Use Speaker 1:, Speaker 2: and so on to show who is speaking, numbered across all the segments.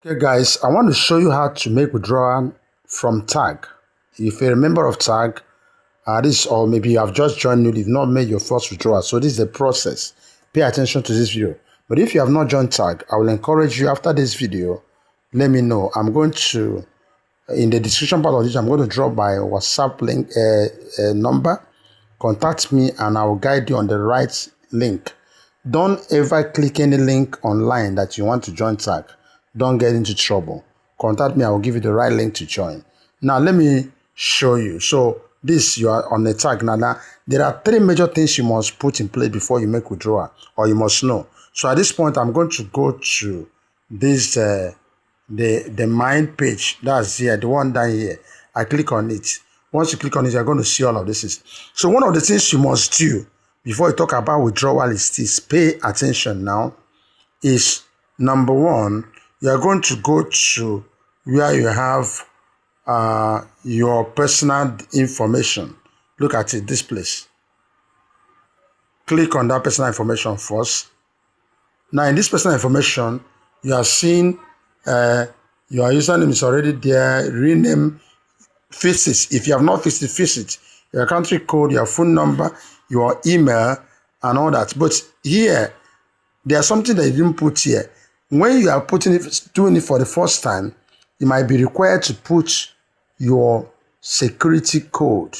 Speaker 1: Okay guys, I want to show you how to make withdrawal from tag. If you're a member of tag, this or maybe you have just joined newly, you've not made your first withdrawal. So this is the process. Pay attention to this video. But if you have not joined tag, I will encourage you after this video, let me know. I'm going to, in the description part of this, I'm going to drop my WhatsApp link number. Contact me and I will guide you on the right link. Don't ever click any link online that you want to join tag. Don't get into trouble. Contact me, I will give you the right link to join. Now, let me show you. So, this, you are on the tag. Now, there are three major things you must put in place before you make withdrawal, or you must know. So, at this point, I'm going to go to this, the Mind page. That's here, the one down here. I click on it. Once you click on it, you're going to see all of this. So, one of the things you must do before you talk about withdrawal is this. Pay attention now. Is number one, you are going to go to where you have your personal information. Look at it, this place. Click on that personal information first. Now, in this personal information, you are seeing your username is already there. Rename, fix it. If you have not fixed it, fix it. Your country code, your phone number, your email, and all that. But here, there's something that you didn't put here. When you are doing it for the first time, you might be required to put your security code.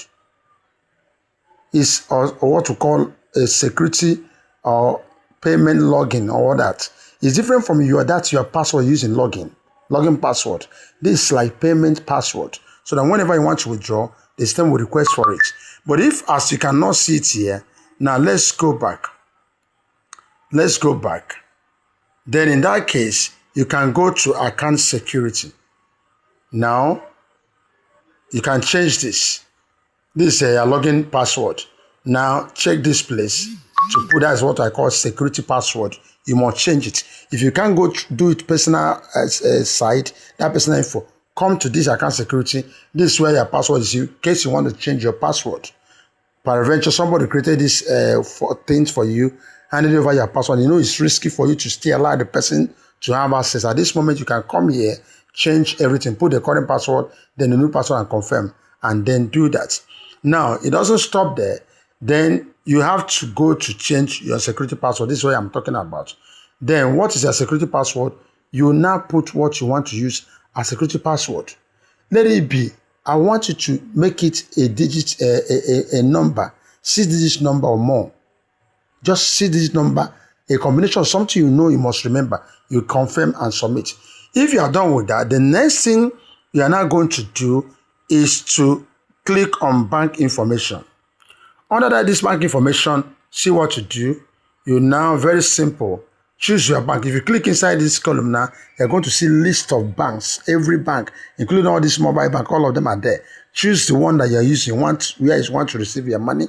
Speaker 1: It's or what we call a security or payment login or that. It's different from your password using login password. This is like payment password. So that whenever you want to withdraw, the system will request for it. But if, as you cannot see it here, now let's go back. Let's go back. Then in that case, you can go to account security. Now, you can change this. This is a login password. Now, check this place to put that as what I call security password. You must change it. If you can't go do it personal site, that personal info, come to this account security. This is where your password is in case you want to change your password. Peradventure, somebody created this things for you, handed over your password. You know it's risky for you to still allow the person to have access. At this moment, you can come here, change everything, put the current password, then the new password and confirm, and then do that. Now, it doesn't stop there. Then you have to go to change your security password. This is what I'm talking about. Then what is your security password? You now put what you want to use as security password. Let it be, I want you to make it a digit, a number, 6-digit number or more. Just 6-digit number, a combination of something you know you must remember. You confirm and submit. If you are done with that, the next thing you are now going to do is to click on bank information. Under that, this bank information, see what to do. You now, very simple, choose your bank. If you click inside this column now, you're going to see list of banks, every bank, including all this mobile bank, all of them are there. Choose the one that you're using, where you want to receive your money.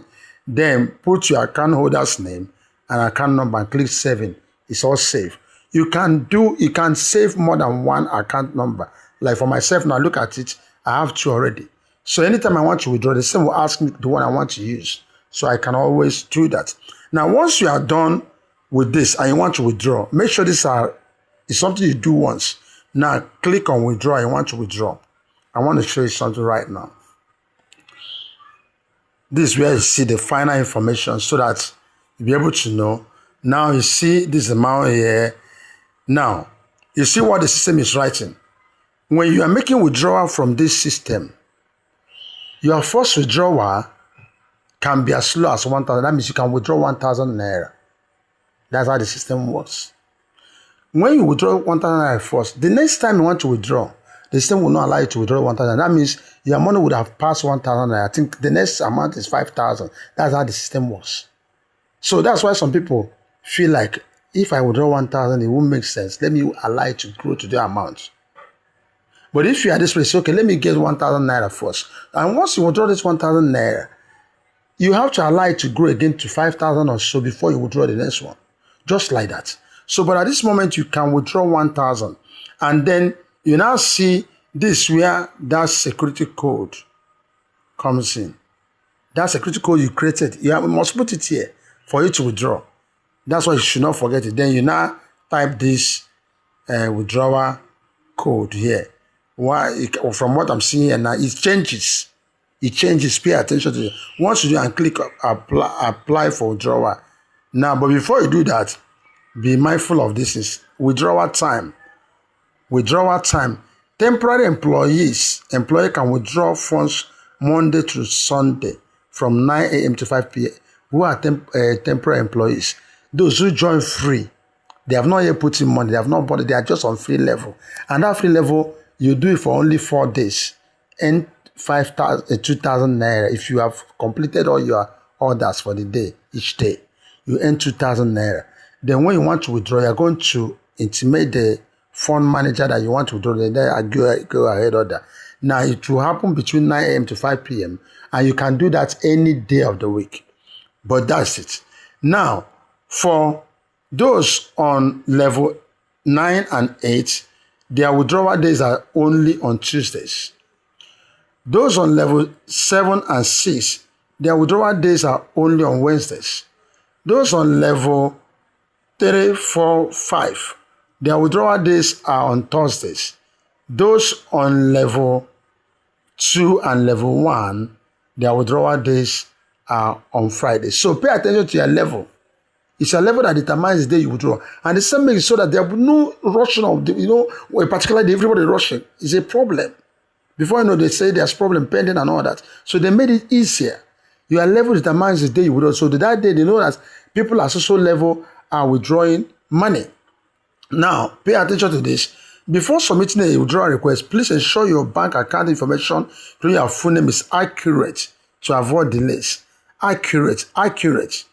Speaker 1: Then put your account holder's name and account number and click saving. It's all saved. You can save more than one account number. Like for myself now, look at it. I have 2 already. So anytime I want to withdraw, the system will ask me the one I want to use. So I can always do that. Now, once you are done with this and you want to withdraw, make sure this is something you do once. Now click on withdraw. You want to withdraw. I want to show you something right now. This is where you see the final information so that you'll be able to know. Now you see this amount here. Now, you see what the system is writing. When you are making withdrawal from this system, your first withdrawal can be as slow as 1,000. That means you can withdraw 1,000 naira. That's how the system works. When you withdraw 1,000 naira first, the next time you want to withdraw, the system will not allow you to withdraw 1,000. That means your money would have passed 1,000 naira. I think the next amount is 5,000. That's how the system works. So that's why some people feel like, if I withdraw 1,000, it won't make sense. Let me allow it to grow to the amount. But if you are this place, okay, let me get 1,000 naira first. And once you withdraw this 1,000 naira, you have to allow it to grow again to 5,000 or so before you withdraw the next one. Just like that. So, but at this moment, you can withdraw 1,000. And then you now see this where that security code comes in. That security code you created, you must put it here for you to withdraw. That's why you should not forget it. Then you now type this withdrawal code here. From what I'm seeing here now, it changes. It changes. Pay attention to it. Once you do and click apply for withdrawal. Now, but before you do that, be mindful of this is withdrawal time. Withdrawal time. Temporary employee can withdraw funds Monday to Sunday from 9 a.m. to 5 p.m. Who are temporary employees? Those who join free, they have not yet put in money, they have not bought it, they are just on free level. And that free level, you do it for only 4 days and 2,000 naira. If you have completed all your orders for the day, each day, you earn 2,000 naira. Then when you want to withdraw, you're going to intimate the fund manager that you want to withdraw, then I go ahead order. Now it will happen between 9 a.m. to 5 p.m. and you can do that any day of the week. But that's it. Now, for those on level 9 and 8, their withdrawal days are only on Tuesdays. Those on level 7 and 6, their withdrawal days are only on Wednesdays. Those on level 3, 4, 5, their withdrawal days are on Thursdays. Those on level 2 and level 1, their withdrawal days are on Fridays. So pay attention to your level. It's a level that determines the day you withdraw. And the same thing is so that there will be no rushing of, a particular day, everybody rushing. It's a problem. Before you know, they say there's problem pending and all that. So they made it easier. Your level determines the day you withdraw. So that day, they know that people at social level are withdrawing money. Now, pay attention to this. Before submitting a withdrawal request, please ensure your bank account information, including your full name, is accurate to avoid delays. Accurate.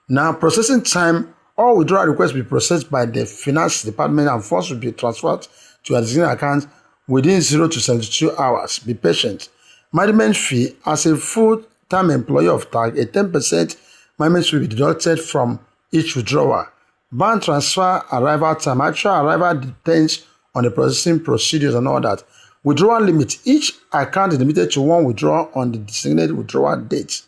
Speaker 1: Now, processing time, all withdrawal requests will be processed by the finance department and funds will be transferred to your designated account within 0 to 72 hours. Be patient. Management fee, as a full-time employee of TAG, a 10% management fee will be deducted from each withdrawal. Bank transfer arrival time, actual arrival depends on the processing procedures and all that. Withdrawal limit, each account is limited to one withdrawal on the designated withdrawal date.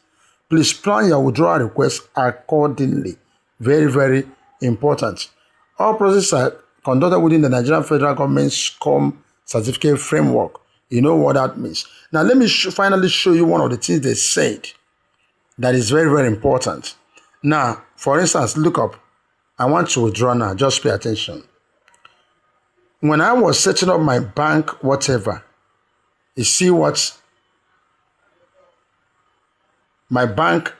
Speaker 1: Please plan your withdrawal request accordingly. Very, very important. All processes are conducted within the Nigerian Federal Government SCOM certificate framework. You know what that means. Now, let me finally show you one of the things they said that is very, very important. Now, for instance, look up. I want to withdraw now. Just pay attention. When I was setting up my bank, whatever, you see what my bank,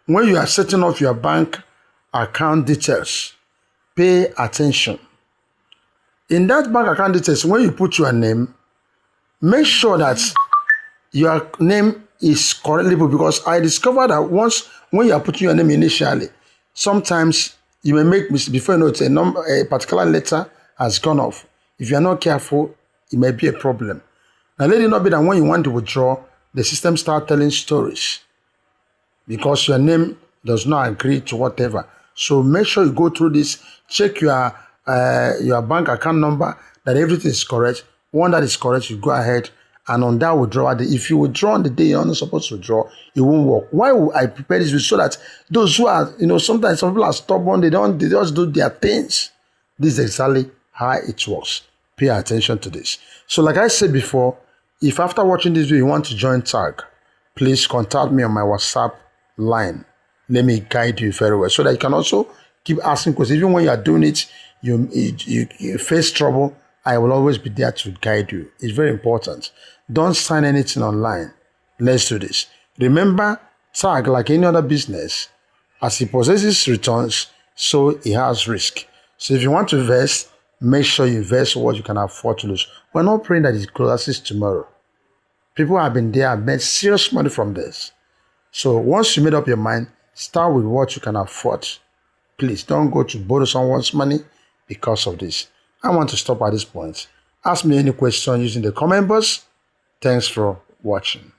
Speaker 1: when you are setting up your bank account details, pay attention. In that bank account details, when you put your name, make sure that your name is correctly put, because I discovered that when you are putting your name initially, sometimes you may make mistakes. Before you know it, a particular letter has gone off. If you are not careful, it may be a problem. Now, let it not be that when you want to withdraw, the system start telling stories because your name does not agree to whatever. So make sure you go through this, check your bank account number, that everything is correct. One that is correct, you go ahead, and on that withdrawal day, if you withdraw on the day you're not supposed to withdraw, it won't work. Why would I prepare this? So that those who are, sometimes some people are stubborn, they just do their things. This is exactly how it works. Pay attention to this. So like I said before, if after watching this video you want to join TAG, please contact me on my WhatsApp line. Let me guide you very well so that you can also keep asking questions. Even when you are doing it, you face trouble, I will always be there to guide you. It's very important. Don't sign anything online. Let's do this. Remember, TAG, like any other business, as it possesses returns, so it has risk. So if you want to invest, make sure you invest what you can afford to lose. We're not praying that it closes tomorrow. People have been there and made serious money from this. So once you made up your mind, start with what you can afford. Please don't go to borrow someone's money because of this. I want to stop at this point. Ask me any question using the comment box. Thanks for watching.